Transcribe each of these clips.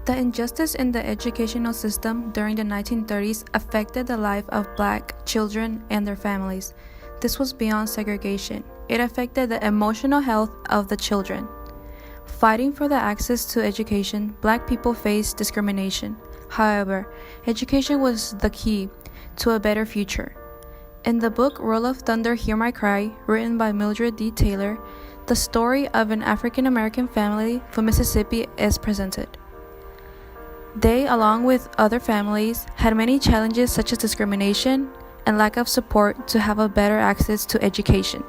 The injustice in the educational system during the 1930s affected the life of Black children and their families. This was beyond segregation. It affected the emotional health of the children. Fighting for the access to education, Black people faced discrimination. However, education was the key to a better future. In the book Roll of Thunder, Hear My Cry, written by Mildred D. Taylor, the story of an African American family from Mississippi is presented. They, along with other families, had many challenges such as discrimination and lack of support to have a better access to education.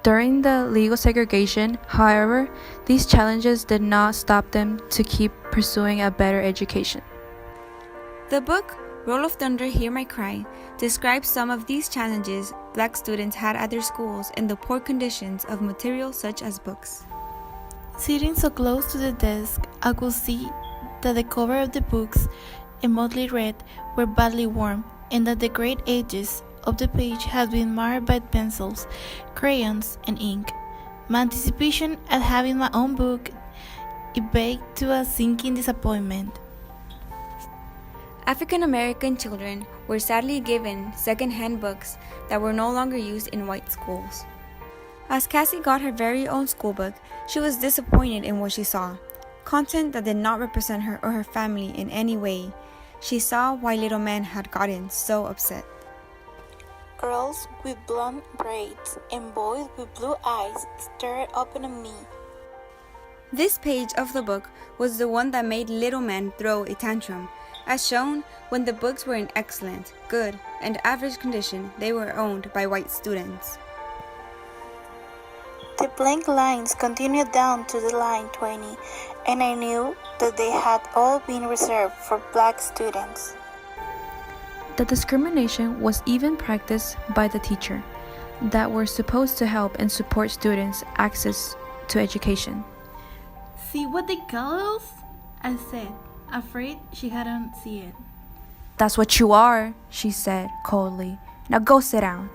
During the legal segregation, however, these challenges did not stop them to keep pursuing a better education. The book, Roll of Thunder, Hear My Cry, describes some of these challenges Black students had at their schools and the poor conditions of materials such as books. Sitting so close to the desk, I could see that the cover of the books, remotely read, were badly worn, and that the great edges of the page had been marred by pencils, crayons, and ink. My anticipation at having my own book ebbed to a sinking disappointment. African American children were sadly given second-hand books that were no longer used in white schools. As Cassie got her very own schoolbook, she was disappointed in what she saw. Content that did not represent her or her family in any way. She saw why Little Man had gotten so upset. Girls with blonde braids and boys with blue eyes stared up at me. This page of the book was the one that made Little Man throw a tantrum. As shown, when the books were in excellent, good, and average condition, they were owned by white students. The blank lines continued down to the line 20, and I knew that they had all been reserved for Black students. The discrimination was even practiced by the teacher that were supposed to help and support students' access to education. See what they call us? I said, afraid she hadn't seen it. "That's what you are," she said coldly. "Now go sit down."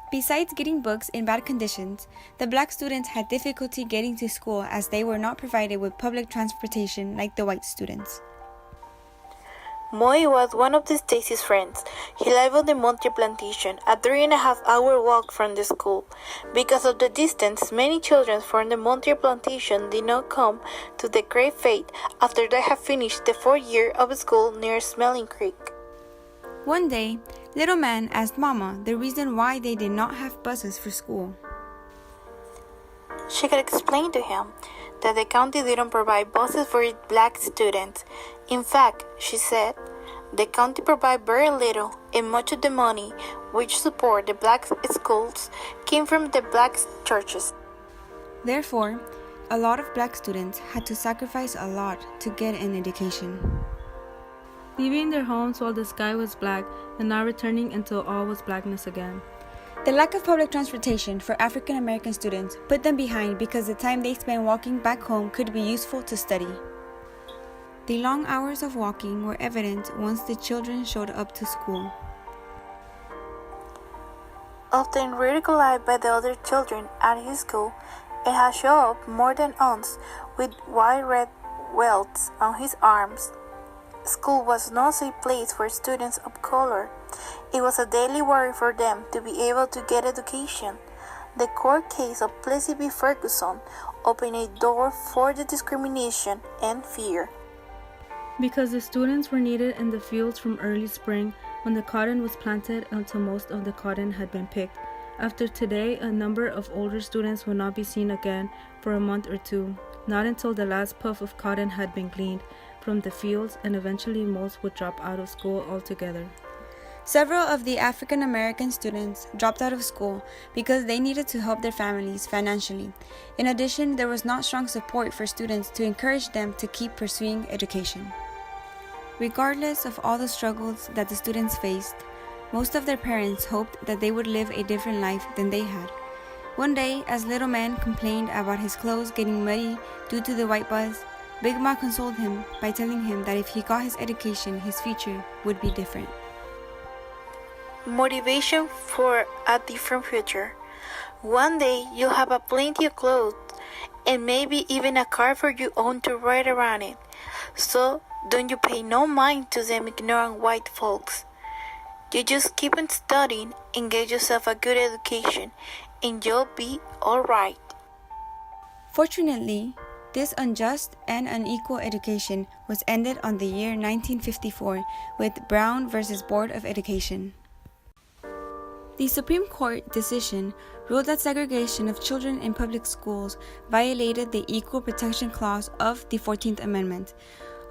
Besides getting books in bad conditions, the Black students had difficulty getting to school as they were not provided with public transportation like the white students. Moy was one of the Stacy's friends. He lived on the Monterey Plantation, a 3.5-hour walk from the school. Because of the distance, many children from the Monterey Plantation did not come to the Great Fete after they had finished the 4th year of school near Smelling Creek. One day, Little Man asked Mama the reason why they did not have buses for school. She had explained to him that the county didn't provide buses for its Black students. In fact, she said, the county provided very little, and much of the money which support the Black schools came from the Black churches. Therefore, a lot of Black students had to sacrifice a lot to get an education. Leaving their homes while the sky was black and not returning until all was blackness again. The lack of public transportation for African American students put them behind because the time they spent walking back home could be useful to study. The long hours of walking were evident once the children showed up to school. Often ridiculed by the other children at his school, and had shown up more than once with wide red welts on his arms. School was not a safe place for students of color. It was a daily worry for them to be able to get education. The court case of Plessy v. Ferguson opened a door for the discrimination and fear. Because the students were needed in the fields from early spring when the cotton was planted until most of the cotton had been picked. After today, a number of older students will not be seen again for a month or two, not until the last puff of cotton had been gleaned from the fields, and eventually most would drop out of school altogether. Several of the African American students dropped out of school because they needed to help their families financially. In addition, there was not strong support for students to encourage them to keep pursuing education. Regardless of all the struggles that the students faced, most of their parents hoped that they would live a different life than they had. One day, as Little Man complained about his clothes getting muddy due to the white buzz, Big Ma consoled him by telling him that if he got his education, his future would be different. Motivation for a different future. One day you'll have a plenty of clothes and maybe even a car for your own to ride around in. So don't you pay no mind to them ignorant white folks. You just keep on studying and get yourself a good education, and you'll be alright. Fortunately, this unjust and unequal education was ended on the year 1954 with Brown versus Board of Education. The Supreme Court decision ruled that segregation of children in public schools violated the Equal Protection Clause of the 14th Amendment.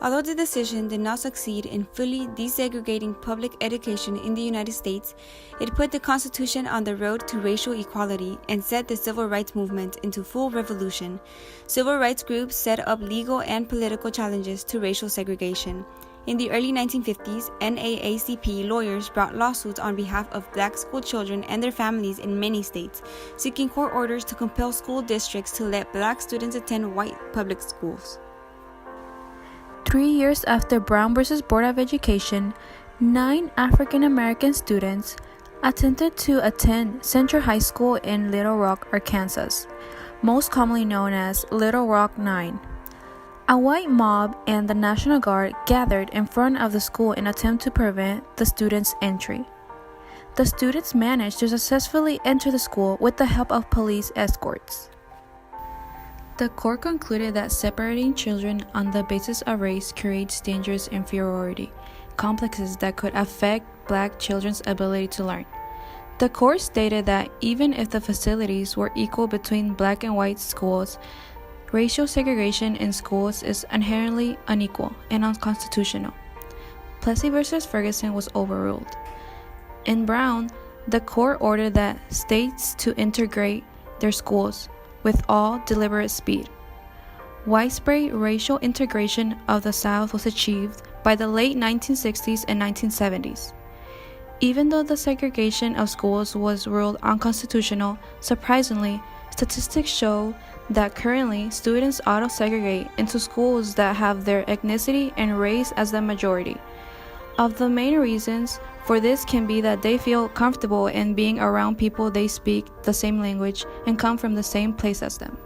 Although the decision did not succeed in fully desegregating public education in the United States, it put the Constitution on the road to racial equality and set the civil rights movement into full revolution. Civil rights groups set up legal and political challenges to racial segregation. In the early 1950s, NAACP lawyers brought lawsuits on behalf of black school children and their families in many states, seeking court orders to compel school districts to let black students attend white public schools. 3 years after Brown versus Board of Education, 9 African American students attempted to attend Central High School in Little Rock, Arkansas, most commonly known as Little Rock 9. A white mob and the National Guard gathered in front of the school in an attempt to prevent the students' entry. The students managed to successfully enter the school with the help of police escorts. The court concluded that separating children on the basis of race creates dangerous inferiority complexes that could affect black children's ability to learn. The court stated that even if the facilities were equal between black and white schools, racial segregation in schools is inherently unequal and unconstitutional. Plessy v. Ferguson was overruled. In Brown, the court ordered that states to integrate their schools with all deliberate speed. Widespread racial integration of the South was achieved by the late 1960s and 1970s. Even though the segregation of schools was ruled unconstitutional, surprisingly, statistics show that currently students auto-segregate into schools that have their ethnicity and race as the majority. Of the main reasons for this can be that they feel comfortable in being around people they speak the same language and come from the same place as them.